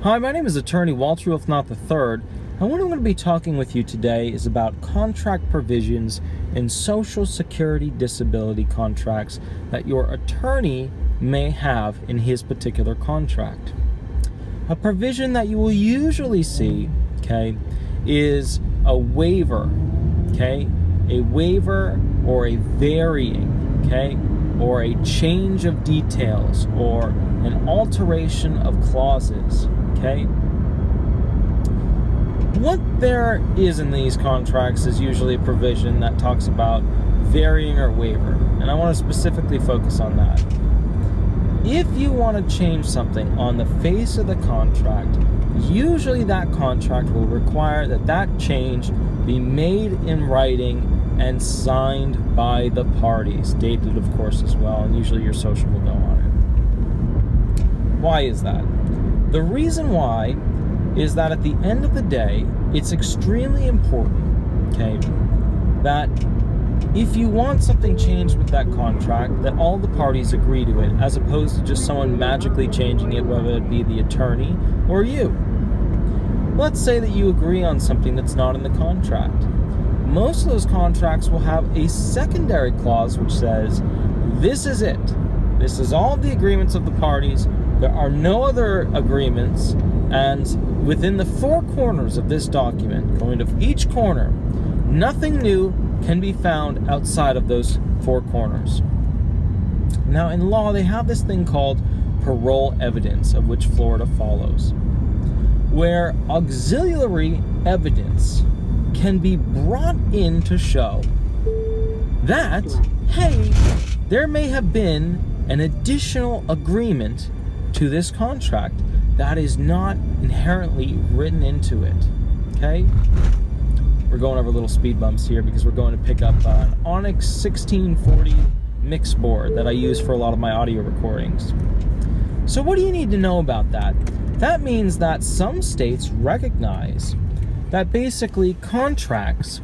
Hi, my name is attorney Walter Rudolph Hnot III, and what I'm going to be talking with you today is about contract provisions in Social Security disability contracts that your attorney may have in his particular contract. A provision that you will usually see, is a waiver, a waiver or a varying, or a change of details, or an alteration of clauses, What there is in these contracts is usually a provision that talks about varying or waiver, and I want to specifically focus on that. If you want to change something on the face of the contract, usually that contract will require that that change be made in writing and signed by the parties, dated of course as well, and usually your social will go on it. Why is that? The reason why is that at the end of the day, it's extremely important, that if you want something changed with that contract, that all the parties agree to it, as opposed to just someone magically changing it, whether it be the attorney or you. Let's say that you agree on something that's not in the contract. Most of those contracts will have a secondary clause which says, this is it. This is all the agreements of the parties. There are no other agreements, and within the four corners of this document, going to each corner, nothing new can be found outside of those four corners. Now, in law, they have this thing called parole evidence, of which Florida follows, where auxiliary evidence can be brought in to show that, hey, there may have been an additional agreement to this contract that is not inherently written into it, We're going over little speed bumps here because we're going to pick up an Onyx 1640 mix board that I use for a lot of my audio recordings. So what do you need to know about that? That means that some states recognize that basically contracts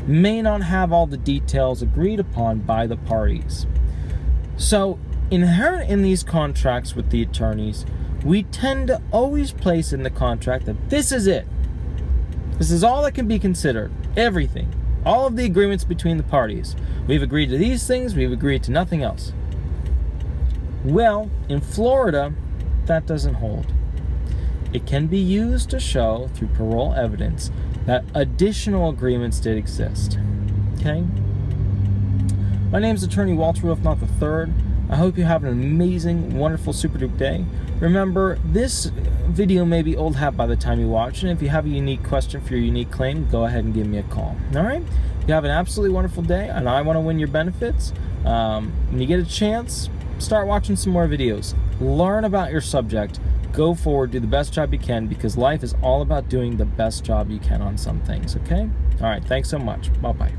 may not have all the details agreed upon by the parties. So inherent in these contracts with the attorneys, we tend to always place in the contract that this is it. This is all that can be considered. Everything. All of the agreements between the parties. We've agreed to these things, we've agreed to nothing else. Well, in Florida, that doesn't hold. It can be used to show, through parole evidence, that additional agreements did exist. My name is attorney Walter Rudolph Hnot III. I hope you have an amazing, wonderful, super duper day. Remember, this video may be old hat by the time you watch, and if you have a unique question for your unique claim, go ahead and give me a call. All right? You have an absolutely wonderful day, and I want to win your benefits. When you get a chance, start watching some more videos. Learn about your subject. Go forward, do the best job you can, because life is all about doing the best job you can on some things, All right, thanks so much. Bye-bye.